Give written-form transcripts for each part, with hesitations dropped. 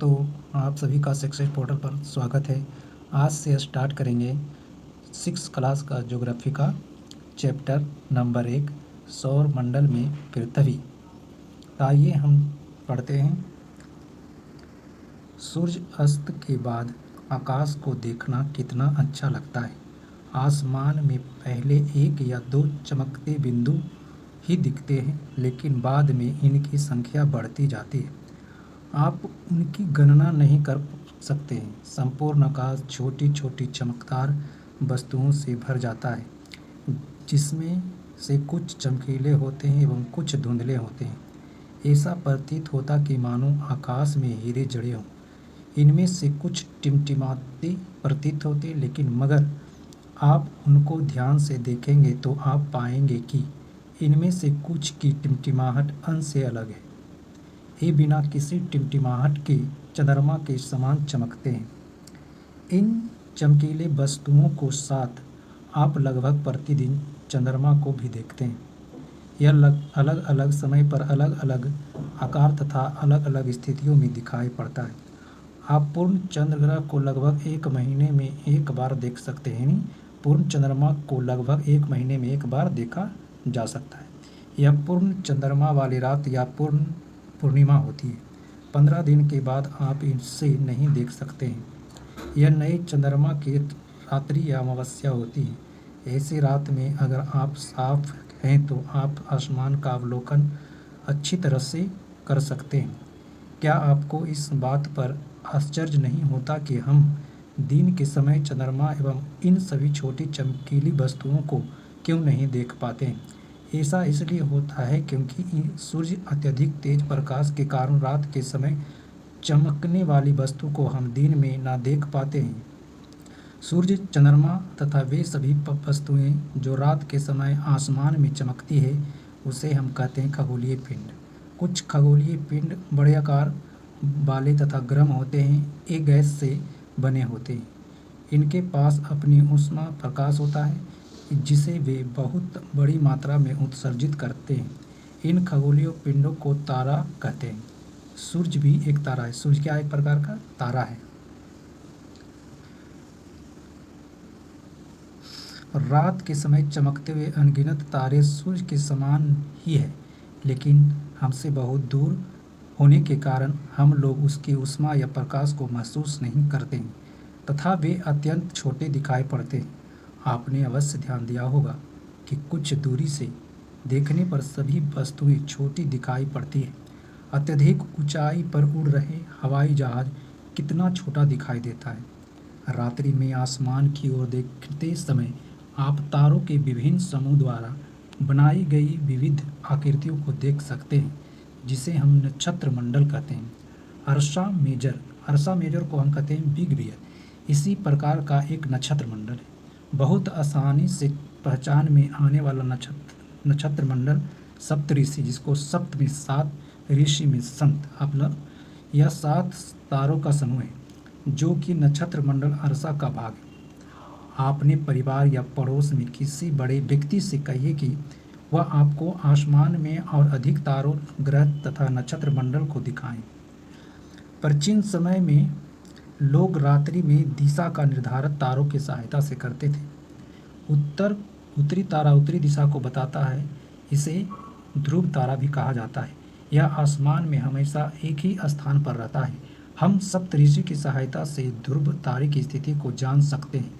दोस्तों, आप सभी का सक्सेस पोर्टल पर स्वागत है। आज से स्टार्ट करेंगे 6 क्लास का ज्योग्राफी का चैप्टर नंबर 1 सौर मंडल में पृथ्वी। आइए हम पढ़ते हैं। सूर्य अस्त के बाद आकाश को देखना कितना अच्छा लगता है। आसमान में पहले 1 या 2 चमकते बिंदु ही दिखते हैं, लेकिन बाद में इनकी संख्या बढ़ती जाती है। आप उनकी गणना नहीं कर सकते हैं। संपूर्ण आकाश छोटी छोटी चमकदार वस्तुओं से भर जाता है, जिसमें से कुछ चमकीले होते हैं एवं कुछ धुंधले होते हैं। ऐसा प्रतीत होता कि मानो आकाश में हीरे जड़े हों। इनमें से कुछ टिमटिमाते प्रतीत होते, लेकिन मगर आप उनको ध्यान से देखेंगे तो आप पाएंगे कि इनमें से कुछ की टिमटिमाहट अंश से अलग है। ये बिना किसी टिमटिमाहट के चंद्रमा के समान चमकते हैं। इन चमकीले वस्तुओं को साथ आप लगभग प्रतिदिन चंद्रमा को भी देखते हैं। यह अलग अलग समय पर अलग अलग आकार तथा अलग अलग स्थितियों में दिखाई पड़ता है। आप पूर्ण चंद्र ग्रह को लगभग 1 महीने में 1 बार देख सकते हैं। पूर्ण चंद्रमा को लगभग 1 महीने में 1 बार देखा जा सकता है। यह पूर्ण चंद्रमा वाली रात या पूर्णिमा होती है। 15 दिन के बाद आप इसे नहीं देख सकते हैं। यह नए चंद्रमा की रात्रि या अमावस्या होती है। ऐसी रात में अगर आप साफ हैं तो आप आसमान का अवलोकन अच्छी तरह से कर सकते हैं। क्या आपको इस बात पर आश्चर्य नहीं होता कि हम दिन के समय चंद्रमा एवं इन सभी छोटी चमकीली वस्तुओं को क्यों नहीं देख पाते हैं? ऐसा इसलिए होता है क्योंकि सूर्य अत्यधिक तेज प्रकाश के कारण रात के समय चमकने वाली वस्तु को हम दिन में ना देख पाते हैं। सूर्य, चंद्रमा तथा वे सभी वस्तुएं जो रात के समय आसमान में चमकती है, उसे हम कहते हैं खगोलीय पिंड। कुछ खगोलीय पिंड बड़े आकार वाले तथा गर्म होते हैं। ये गैस से बने होते हैं। इनके पास अपनी ऊष्मा प्रकाश होता है, जिसे वे बहुत बड़ी मात्रा में उत्सर्जित करते हैं। इन खगोलीय पिंडों को तारा कहते हैं। सूर्य भी एक तारा है। सूर्य क्या एक प्रकार का तारा है। रात के समय चमकते हुए अनगिनत तारे सूर्य के समान ही है, लेकिन हमसे बहुत दूर होने के कारण हम लोग उसकी ऊष्मा या प्रकाश को महसूस नहीं करते हैं तथा वे अत्यंत छोटे दिखाई पड़ते हैं। आपने अवश्य ध्यान दिया होगा कि कुछ दूरी से देखने पर सभी वस्तुएं छोटी दिखाई पड़ती है। अत्यधिक ऊंचाई पर उड़ रहे हवाई जहाज कितना छोटा दिखाई देता है। रात्रि में आसमान की ओर देखते समय आप तारों के विभिन्न समूह द्वारा बनाई गई विविध आकृतियों को देख सकते हैं, जिसे हम नक्षत्र मंडल कहते हैं। अर्सा मेजर को हम कहते हैं बिग बियर। इसी प्रकार का एक नक्षत्र मंडल है। बहुत आसानी से पहचान में आने वाला नक्षत्र मंडल सप्तऋषि, जिसको सप्त में 7, ऋषि में संत, अपना यह 7 तारों का समूह है, जो कि नक्षत्र मंडल अर्सा का भाग है। आपने परिवार या पड़ोस में किसी बड़े व्यक्ति से कहिए कि वह आपको आसमान में और अधिक तारों, ग्रह तथा नक्षत्र मंडल को दिखाएं। प्राचीन समय में लोग रात्रि में दिशा का निर्धारण तारों की सहायता से करते थे। उत्तरी तारा उत्तरी दिशा को बताता है। इसे ध्रुव तारा भी कहा जाता है। यह आसमान में हमेशा एक ही स्थान पर रहता है। हम सप्तऋषि की सहायता से ध्रुव तारे की स्थिति को जान सकते हैं।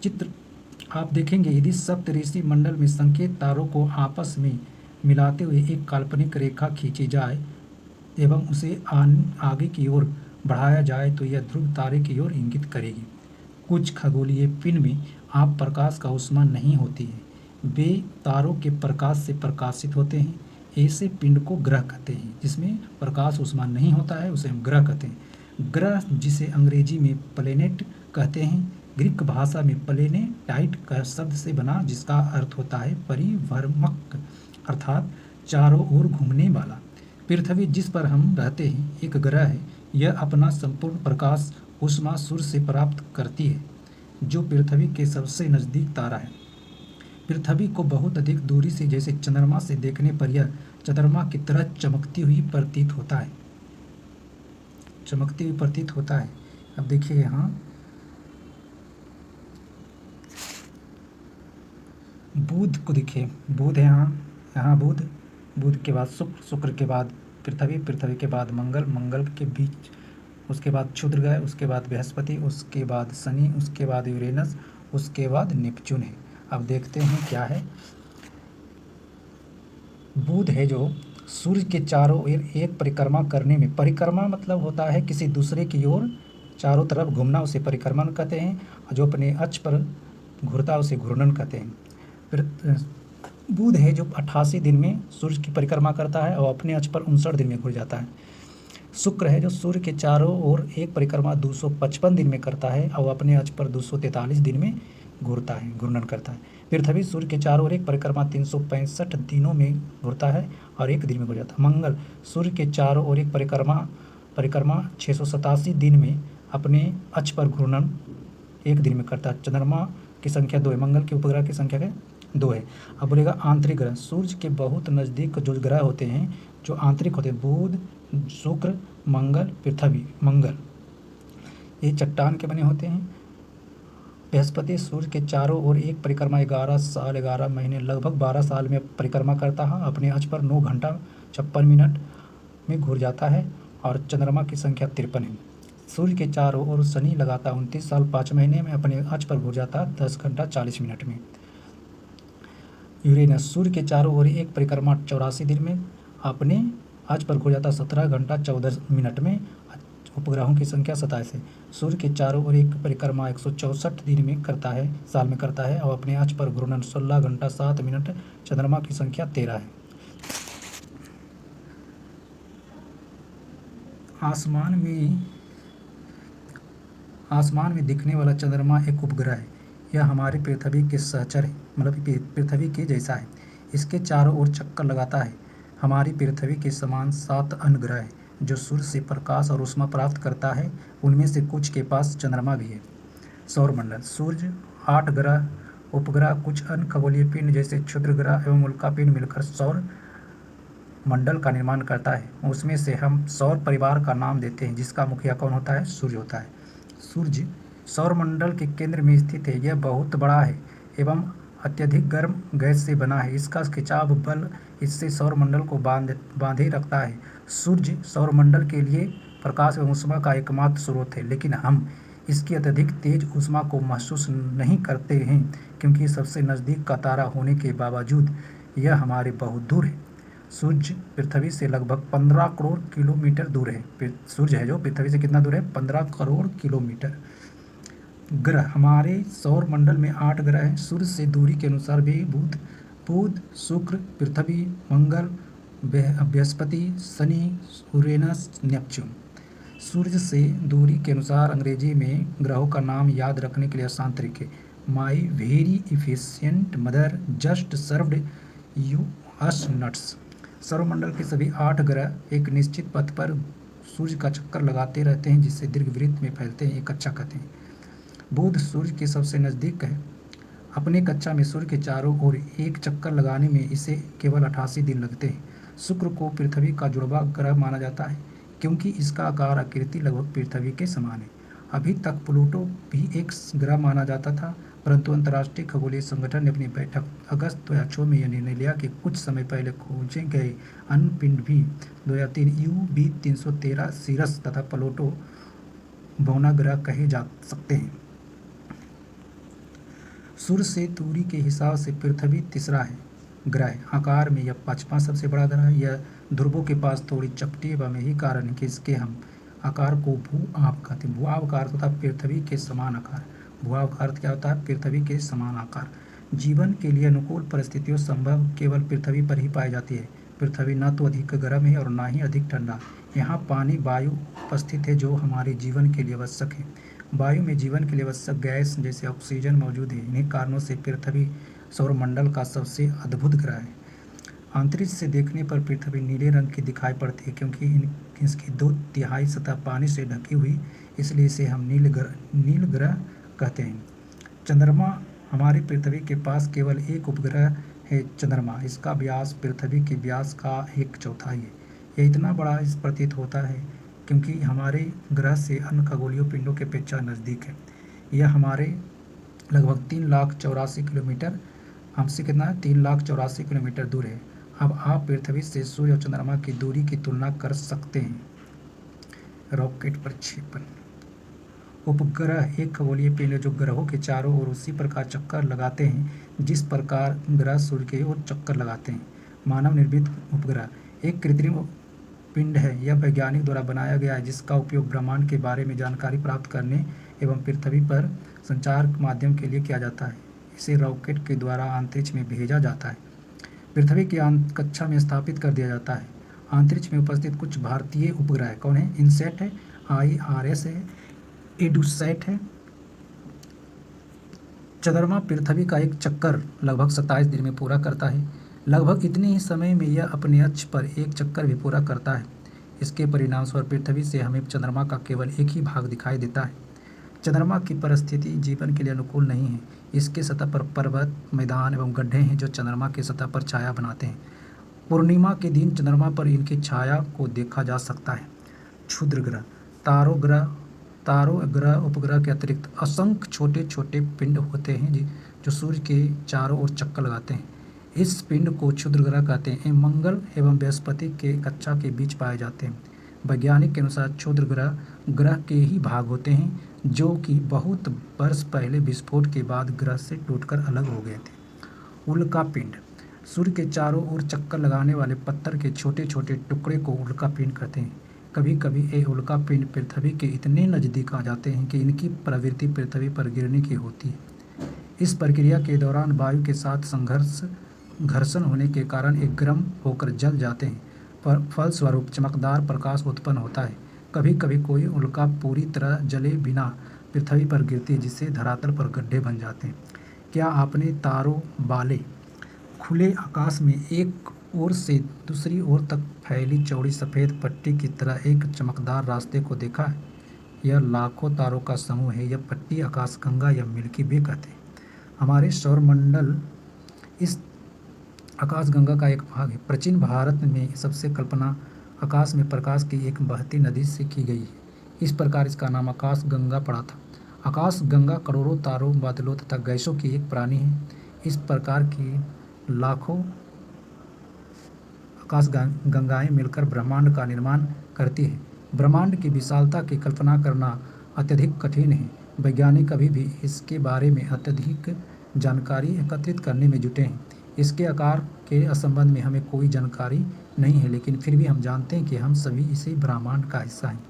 चित्र आप देखेंगे, यदि सप्तऋषि मंडल में संकेत तारों को आपस में मिलाते हुए एक काल्पनिक रेखा खींची जाए एवं उसे आगे की ओर बढ़ाया जाए तो यह ध्रुव तारे की ओर इंगित करेगी। कुछ खगोलीय पिंड में आप प्रकाश का ऊष्मा नहीं होती है। वे तारों के प्रकाश से प्रकाशित होते हैं। ऐसे पिंड को ग्रह कहते हैं। जिसमें प्रकाश ऊष्मा नहीं होता है, उसे हम ग्रह कहते हैं। ग्रह, जिसे अंग्रेजी में प्लेनेट कहते हैं, ग्रीक भाषा में प्लेनेटाइट का शब्द से बना, जिसका अर्थ होता है परिभ्रमक, अर्थात चारों ओर घूमने वाला। पृथ्वी, जिस पर हम रहते हैं, एक ग्रह है। यह अपना संपूर्ण प्रकाश ऊष्मा सूर्य से प्राप्त करती है, जो पृथ्वी के सबसे नज़दीक तारा है। पृथ्वी को बहुत अधिक दूरी से, जैसे चंद्रमा से देखने पर यह चंद्रमा की तरह चमकती हुई प्रतीत होता है। चमकते हुए प्रतीत होता है। अब देखिए यहाँ बुध को देखिए, बुध है यहाँ, यहाँ बुध, बुध के बाद शुक्र, शुक्र के बाद पृथ्वी, पृथ्वी के बाद मंगल, मंगल के बीच उसके बाद क्षुद्र ग्रह, उसके बाद बृहस्पति, उसके बाद शनि, उसके बाद यूरेनस, उसके बाद नेपच्यून है। अब देखते हैं क्या है। बुध है जो सूर्य के चारों ओर एक परिक्रमा करने में, परिक्रमा मतलब होता है किसी दूसरे की ओर चारों तरफ घूमना, उसे परिक्रमण कहते हैं। जो अपने अक्ष पर घूरता उसे घूर्णन कहते हैं। फिर बुध है जो 88 दिन में सूर्य की परिक्रमा करता है और अपने अक्ष पर 59 दिन में घूर जाता है। शुक्र है जो सूर्य के चारों ओर एक परिक्रमा 255 दिन में करता है और अपने अक्ष पर 243 दिन में घूरता है, घूर्णन करता है। पृथ्वी सूर्य के चारों ओर एक परिक्रमा 365 दिनों में घूरता है और एक दिन में घूर जाता है। मंगल सूर्य के चारों ओर एक परिक्रमा 687 दिन में अपने अक्ष पर घूर्णन एक दिन में करता है। चंद्रमा की संख्या 2 है, मंगल के उपग्रह की संख्या 2 है। अब बोलेगा आंतरिक ग्रह, सूर्य के बहुत नज़दीक जो ग्रह होते हैं जो आंतरिक होते हैं, बुध, शुक्र, मंगल, पृथ्वी, मंगल ये चट्टान के बने होते हैं। बृहस्पति सूर्य के चारों ओर एक परिक्रमा 11 साल 11 महीने लगभग 12 साल में परिक्रमा करता है, अपने अक्ष पर 9 घंटा 56 मिनट में घूर जाता है और चंद्रमा की संख्या 53 है। सूर्य के चारों ओर शनि लगातार 29 साल 5 महीने में अपने अक्ष पर घूर जाता है 10 घंटा 40 मिनट में। यूरेनस सूर्य के चारों ओर एक परिक्रमा 84 दिन में अपने अक्ष पर घूर जाता 17 घंटा 14 मिनट में। उपग्रहों की संख्या 27 है। सूर्य के चारों ओर एक परिक्रमा 164 दिन में करता है, साल में करता है और अपने अक्ष पर घूर्णन 16 घंटा 7 मिनट। चंद्रमा की संख्या 13 है। आसमान में दिखने वाला चंद्रमा एक उपग्रह है। यह हमारे पृथ्वी के सहचर है, मतलब पृथ्वी के जैसा है। इसके चारों ओर चक्कर लगाता है। हमारी पृथ्वी के समान 7 अन्य ग्रह हैं जो सूर्य से प्रकाश और ऊष्मा प्राप्त करता है। उनमें से कुछ के पास चंद्रमा भी है। सौरमंडल सूर्य, 8 ग्रह, उपग्रह, कुछ अन्य खगोलीय पिंड जैसे क्षुद्र ग्रह एवं उल्कापिंड मिलकर सौर मंडल का निर्माण करता है। उसमें से हम सौर परिवार का नाम देते हैं, जिसका मुखिया कौन होता है? सूर्य होता है। सूर्य सौरमंडल के केंद्र में स्थित है। यह बहुत बड़ा है एवं अत्यधिक गर्म गैस से बना है। इसका खिंचाव बल इससे सौरमंडल को बांधे रखता है। सूर्य सौरमंडल के लिए प्रकाश एवं ऊष्मा का एकमात्र स्रोत है, लेकिन हम इसकी अत्यधिक तेज ऊष्मा को महसूस नहीं करते हैं, क्योंकि सबसे नज़दीक का तारा होने के बावजूद यह हमारे बहुत दूर है। सूर्य पृथ्वी से लगभग 15 करोड़ किलोमीटर दूर है। सूर्य है जो पृथ्वी से कितना दूर है? 15 करोड़ किलोमीटर। ग्रह, हमारे सौर मंडल में 8 ग्रह हैं। सूर्य से दूरी के अनुसार भी बुध, शुक्र, पृथ्वी, मंगल, बृहस्पति, शनि, यूरेनस, नेपच्यून। सूर्य से दूरी के अनुसार अंग्रेजी में ग्रहों का नाम याद रखने के लिए आसान तरीके: my very efficient mother just served us nuts. सौरमंडल के सभी 8 ग्रह एक निश्चित पथ पर सूर्य का चक्कर लगाते रहते हैं, जिससे दीर्घवृत्त में फैलते हैं। एक कक्षा कहते हैं। बुध सूर्य के सबसे नज़दीक है। अपने कक्षा में सूर्य के चारों ओर एक चक्कर लगाने में इसे केवल 88 दिन लगते हैं। शुक्र को पृथ्वी का जुड़वा ग्रह माना जाता है, क्योंकि इसका आकार आकृति लगभग पृथ्वी के समान है। अभी तक प्लूटो भी एक ग्रह माना जाता था, परंतु अंतर्राष्ट्रीय खगोलीय संगठन ने अपनी बैठक अगस्त 2006 में यह निर्णय लिया कि कुछ समय पहले खोजे गए अन्य पिंड भी 2003 UB313 सीरस तथा प्लूटो बौना ग्रह कहे जा सकते हैं। सूर्य से दूरी के हिसाब से पृथ्वी तीसरा है ग्रह। आकार में यह 5वां सबसे बड़ा ग्रह है। यह ध्रुवों के पास थोड़ी चपटी एवं यही कारण है कि इसके हम आकार को भू-आब कहते हैं। भू-आब का अर्थ होता है पृथ्वी के समान आकार। भू-आब का अर्थ क्या होता है? पृथ्वी के समान आकार। जीवन के लिए अनुकूल परिस्थितियों संभव केवल पृथ्वी पर ही पाई जाती है। पृथ्वी न तो अधिक गर्म है और न ही अधिक ठंडा। यहाँ पानी, वायु उपस्थित है जो हमारे जीवन के लिए आवश्यक है। वायु में जीवन के लिए आवश्यक गैस जैसे ऑक्सीजन मौजूद है। इन्हीं कारणों से पृथ्वी सौरमंडल का सबसे अद्भुत ग्रह है। अंतरिक्ष से देखने पर पृथ्वी नीले रंग की दिखाई पड़ती है, क्योंकि इसकी 2/3 सतह पानी से ढकी हुई, इसलिए इसे हम नील ग्रह कहते हैं। चंद्रमा, हमारी पृथ्वी के पास केवल एक उपग्रह है चंद्रमा। इसका व्यास पृथ्वी के व्यास का 1/4 है। यह इतना बड़ा इस प्रतीत होता है क्योंकि हमारे ग्रह से अन्य खगोलीय पिंडों के अपेक्षा नज़दीक है। यह हमारे लगभग 3,84,000 किलोमीटर, हमसे कितना है, 3,84,000 किलोमीटर दूर है। अब आप पृथ्वी से सूर्य और चंद्रमा की दूरी की तुलना कर सकते हैं। रॉकेट प्रक्षेपण। उपग्रह एक खगोलीय पिंड जो ग्रहों के चारों ओर उसी प्रकार चक्कर लगाते हैं जिस प्रकार ग्रह सूर्य की ओर चक्कर लगाते हैं। मानव निर्मित उपग्रह एक कृत्रिम पिंड है। यह वैज्ञानिक द्वारा बनाया गया है जिसका उपयोग ब्रह्मांड के बारे में जानकारी प्राप्त करने एवं पृथ्वी पर संचार माध्यम के लिए किया जाता है। इसे रॉकेट के द्वारा अंतरिक्ष में भेजा जाता है, पृथ्वी की कक्षा में स्थापित कर दिया जाता है। अंतरिक्ष में उपस्थित कुछ भारतीय उपग्रह कौन है? इनसैट है, IRS है, एडुसैट है। चंद्रमा पृथ्वी का एक चक्कर लगभग 27 दिन में पूरा करता है। लगभग इतने ही समय में यह अपने अक्ष पर एक चक्कर भी पूरा करता है। इसके परिणामस्वरूप पृथ्वी से हमें चंद्रमा का केवल एक ही भाग दिखाई देता है। चंद्रमा की परिस्थिति जीवन के लिए अनुकूल नहीं है। इसके सतह पर पर्वत, मैदान एवं गड्ढे हैं जो चंद्रमा की सतह पर छाया बनाते हैं। पूर्णिमा के दिन चंद्रमा पर इनकी छाया को देखा जा सकता है। क्षुद्र ग्रह। तारों ग्रह उपग्रह के अतिरिक्त असंख्य छोटे छोटे पिंड होते हैं जो सूर्य के चारों ओर चक्कर लगाते हैं। इस पिंड को क्षुद्र ग्रह कहते हैं। ये मंगल एवं बृहस्पति के कक्षा के बीच पाए जाते हैं। वैज्ञानिक के अनुसार क्षुद्र ग्रह के ही भाग होते हैं जो कि बहुत वर्ष पहले विस्फोट के बाद ग्रह से टूटकर अलग हो गए थे। उल्का पिंड। सूर्य के चारों ओर चक्कर लगाने वाले पत्थर के छोटे छोटे टुकड़े को उल्का पिंड कहते हैं। कभी कभी ये उल्का पिंड पृथ्वी के इतने नज़दीक आ जाते हैं कि इनकी प्रवृत्ति पृथ्वी पर गिरने की होती है। इस प्रक्रिया के दौरान वायु के साथ घर्षण होने के कारण ये गर्म होकर जल जाते हैं, पर फलस्वरूप चमकदार प्रकाश उत्पन्न होता है। कभी कभी कोई उल्का पूरी तरह जले बिना पृथ्वी पर गिरती है जिससे धरातल पर गड्ढे बन जाते हैं। क्या आपने तारों वाले खुले आकाश में एक ओर से दूसरी ओर तक फैली चौड़ी सफ़ेद पट्टी की तरह एक चमकदार रास्ते को देखा है? यह लाखों तारों का समूह है। यह पट्टी आकाशगंगा या मिल्की वे कहते हैं। हमारे सौरमंडल इस आकाशगंगा का एक भाग है। प्राचीन भारत में सबसे कल्पना आकाश में प्रकाश की एक बहती नदी से की गई है। इस प्रकार इसका नाम आकाशगंगा पड़ा था। आकाशगंगा करोड़ों तारों, बादलों तथा गैसों की एक प्राणी है। इस प्रकार की लाखों आकाशगंगाएं मिलकर ब्रह्मांड का निर्माण करती है। ब्रह्मांड की विशालता की कल्पना करना अत्यधिक कठिन है। वैज्ञानिक अभी भी इसके बारे में अत्यधिक जानकारी एकत्रित करने में जुटे हैं। इसके आकार के संबंध में हमें कोई जानकारी नहीं है, लेकिन फिर भी हम जानते हैं कि हम सभी इसी ब्रह्मांड का हिस्सा हैं।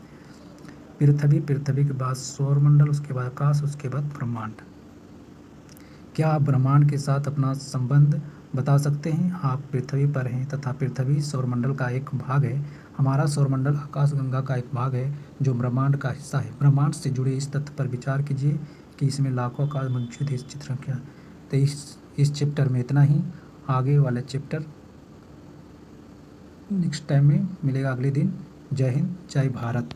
पृथ्वी के बाद सौरमंडल, उसके बाद आकाश, उसके बाद ब्रह्मांड। क्या आप ब्रह्मांड के साथ अपना संबंध बता सकते हैं? आप पृथ्वी पर हैं तथा पृथ्वी सौरमंडल का एक भाग है। हमारा सौरमंडल आकाशगंगा का एक भाग है जो ब्रह्मांड का हिस्सा है। ब्रह्मांड से जुड़े इस तथ्य पर विचार कीजिए कि इसमें लाखों आकाश मौजूद है। इस चित्र क्या, तो इस चैप्टर में इतना ही। आगे वाले चैप्टर नेक्स्ट टाइम में मिलेगा, अगले दिन। जय हिंद, जय भारत।